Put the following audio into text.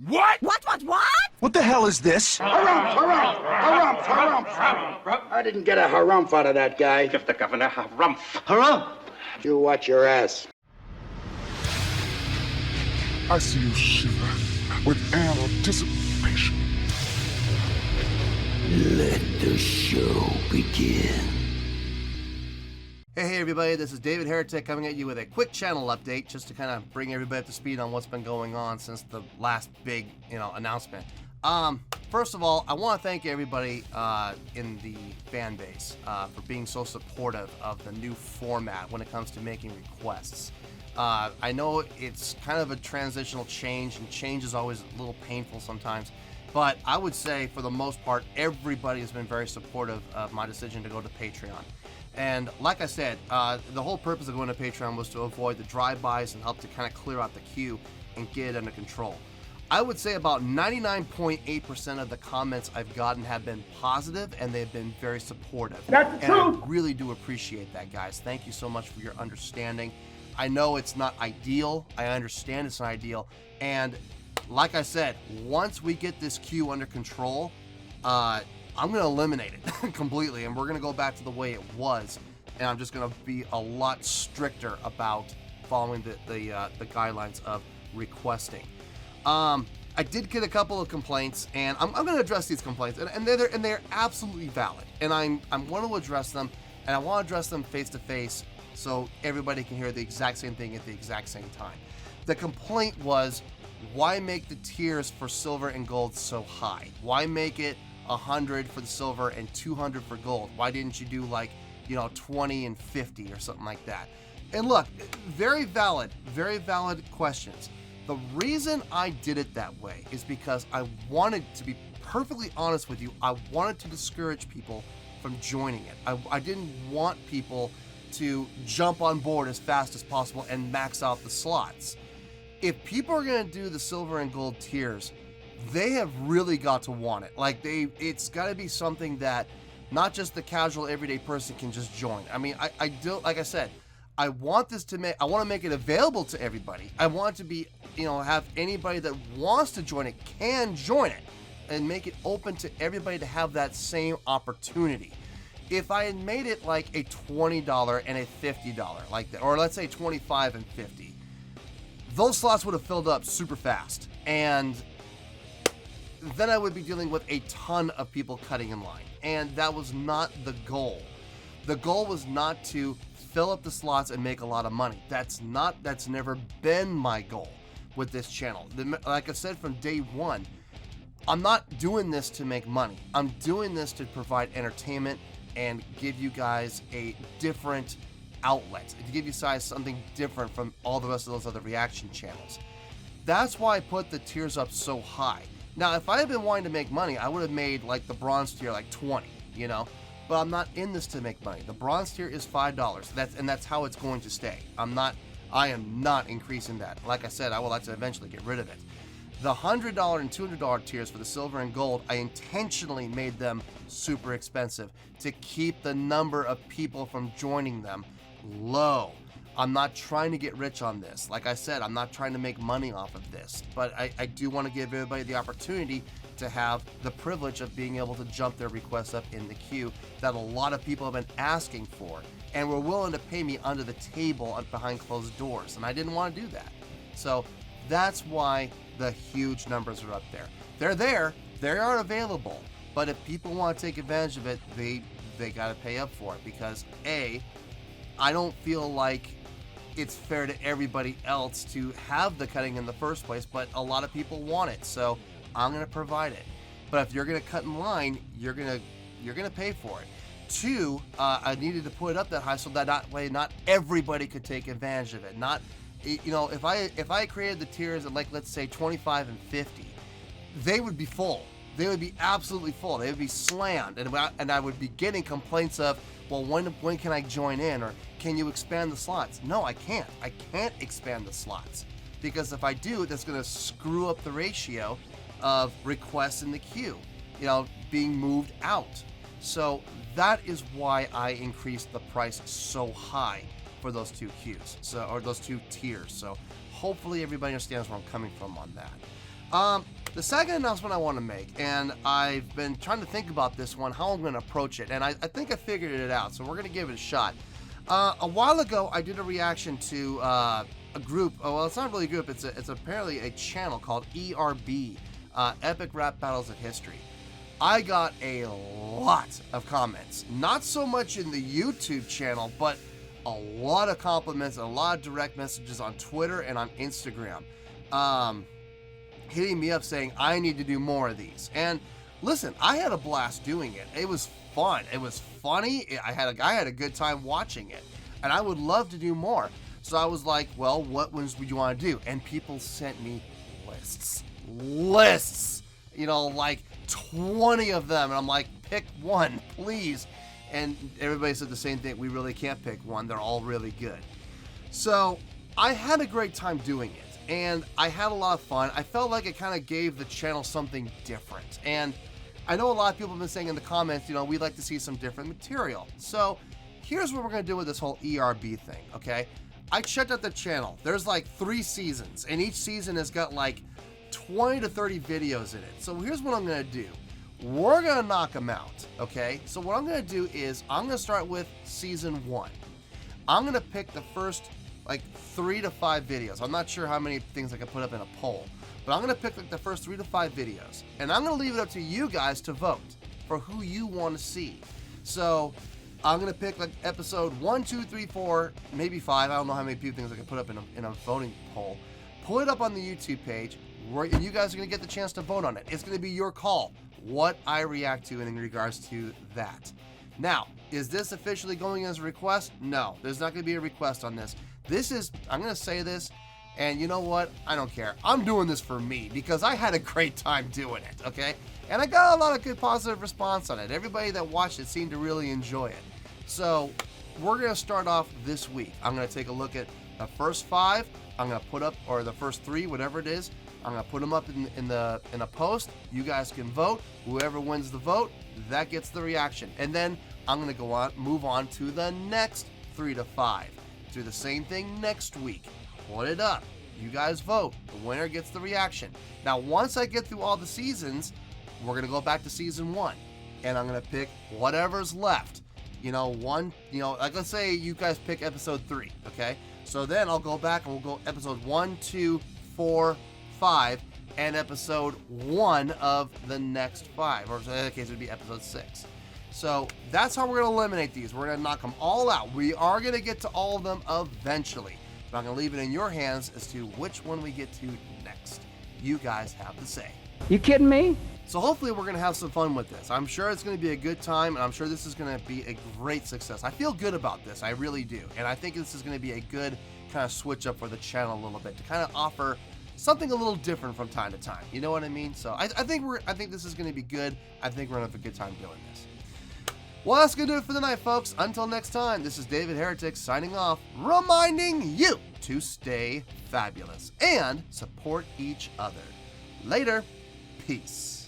What? What? What the hell is this? Harumph. I didn't get a harumph out of that guy. Give the governor harumph. Harumph! You watch your ass. I see you shiver with anticipation. Let the show begin. Hey everybody, this is David Heretic coming at you with a quick channel update just to kind of bring everybody up to speed on what's been going on since the last big, announcement. First of all, I want to thank everybody in the fan base for being so supportive of the new format when it comes to making requests. I know it's kind of a transitional change, and change is always a little painful sometimes, but I would say for the most part, everybody has been very supportive of my decision to go to Patreon. And like I said, the whole purpose of going to Patreon was to avoid the drive-bys and help to kind of clear out the queue and get it under control. I would say about 99.8% of the comments I've gotten have been positive, and they've been very supportive. That's true. I really do appreciate that, guys. Thank you so much for your understanding. I know it's not ideal. I understand it's not ideal. And like I said, once we get this queue under control, I'm going to eliminate it completely, and we're going to go back to the way it was, and I'm just going to be a lot stricter about following the guidelines of requesting. I did get a couple of complaints, and I'm going to address these complaints, and they're absolutely valid, and I want to address them, and I want to address them face to face so everybody can hear the exact same thing at the exact same time. The complaint was, why make the tiers for silver and gold so high? Why make it 100 for the silver and 200 for gold? Why didn't you do like 20 and 50 or something like that? And look, very valid questions. The reason I did it that way is because I wanted to be perfectly honest with you. I wanted to discourage people from joining it. I didn't want people to jump on board as fast as possible and max out the slots. If people are going to do the silver and gold tiers, they have really got to want it. Like it's got to be something that not just the casual everyday person can just join. I mean, I do, like I said, I want to make it available to everybody. I want to be, have anybody that wants to join it can join it and make it open to everybody to have that same opportunity. If I had made it like a $20 and a $50 like that, or let's say 25 and 50, those slots would have filled up super fast, and then I would be dealing with a ton of people cutting in line, and that was not the goal. The goal was not to fill up the slots and make a lot of money. That's never been my goal with this channel. Like I said from day one, I'm not doing this to make money. I'm doing this to provide entertainment and give you guys a different outlet, to give you guys something different from all the rest of those other reaction channels. That's why I put the tiers up so high. Now, if I had been wanting to make money, I would have made like the bronze tier like 20, but I'm not in this to make money. The bronze tier is $5. That's how it's going to stay. I am not increasing that. Like I said, I will like to eventually get rid of it. The $100 and $200 tiers for the silver and gold, I intentionally made them super expensive to keep the number of people from joining them low. I'm not trying to get rich on this. Like I said, I'm not trying to make money off of this, but I do want to give everybody the opportunity to have the privilege of being able to jump their requests up in the queue that a lot of people have been asking for and were willing to pay me under the table behind closed doors, and I didn't want to do that. So that's why the huge numbers are up there. They're there, they are available, but if people want to take advantage of it, they got to pay up for it, because I don't feel like it's fair to everybody else to have the cutting in the first place, but a lot of people want it, so I'm going to provide it. But if you're going to cut in line, you're going to pay for it. Two, I needed to put it up that high so that not everybody could take advantage of it. Not, if I created the tiers at, like, let's say 25 and 50, they would be full. They would be absolutely full. They would be slammed, and I would be getting complaints of, well, when can I join in, or can you expand the slots? No, I can't. I can't expand the slots, because if I do, that's going to screw up the ratio of requests in the queue, being moved out. So that is why I increased the price so high for those two queues, or those two tiers. So hopefully everybody understands where I'm coming from on that. The second announcement I want to make, and I've been trying to think about this one, how I'm going to approach it, and I think I figured it out, so we're going to give it a shot. A while ago, I did a reaction to a group. Oh, well, it's not really a group. It's apparently a channel called ERB, Epic Rap Battles of History. I got a lot of comments, not so much in the YouTube channel, but a lot of compliments and a lot of direct messages on Twitter and on Instagram, hitting me up saying I need to do more of these. And listen, I had a blast doing it. It was fun. It was funny. I had a good time watching it, and I would love to do more. So I was like, well, what ones would you want to do? And people sent me lists, like 20 of them. And I'm like, pick one, please. And everybody said the same thing. We really can't pick one. They're all really good. So I had a great time doing it, and I had a lot of fun. I felt like it kind of gave the channel something different. And I know a lot of people have been saying in the comments, we'd like to see some different material. So here's what we're going to do with this whole ERB thing, okay? I checked out the channel. There's like 3 seasons, and each season has got like 20 to 30 videos in it. So here's what I'm going to do. We're going to knock them out, okay? So what I'm going to do is I'm going to start with season 1. I'm going to pick the first like 3 to 5 videos. I'm not sure how many things I can put up in a poll, but I'm going to pick like the first 3 to 5 videos, and I'm going to leave it up to you guys to vote for who you want to see. So I'm going to pick like episode 1, 2, 3, 4, maybe 5. I don't know how many things I can put up in a voting poll. Put it up on the YouTube page, and you guys are going to get the chance to vote on it. It's going to be your call what I react to in regards to that. Now, is this officially going as a request? No, there's not going to be a request on this. I'm going to say this, and you know what? I don't care. I'm doing this for me because I had a great time doing it, okay? And I got a lot of good positive response on it. Everybody that watched it seemed to really enjoy it. So we're going to start off this week. I'm going to take a look at the first 5. I'm going to put up, or the first 3, whatever it is. I'm going to put them up in a post. You guys can vote. Whoever wins the vote, that gets the reaction. And then I'm going to move on to the next 3 to 5. Do the same thing next week. Put it up. You guys vote. The winner gets the reaction. Now, once I get through all the seasons, we're going to go back to season 1. And I'm going to pick whatever's left. Like let's say you guys pick episode 3, okay? So then I'll go back and we'll go episode 1, 2, 4, 5, and episode 1 of the next 5. Or in that case, it would be episode 6. So that's how we're going to eliminate these. We're going to knock them all out. We are going to get to all of them eventually. But I'm going to leave it in your hands as to which one we get to next. You guys have the say. You kidding me? So hopefully we're going to have some fun with this. I'm sure it's going to be a good time, and I'm sure this is going to be a great success. I feel good about this. I really do. And I think this is going to be a good kind of switch up for the channel a little bit to kind of offer something a little different from time to time. You know what I mean? So I think this is going to be good. I think we're going to have a good time doing this. Well, that's going to do it for the night, folks. Until next time, this is David Heretic signing off, reminding you to stay fabulous and support each other. Later. Peace.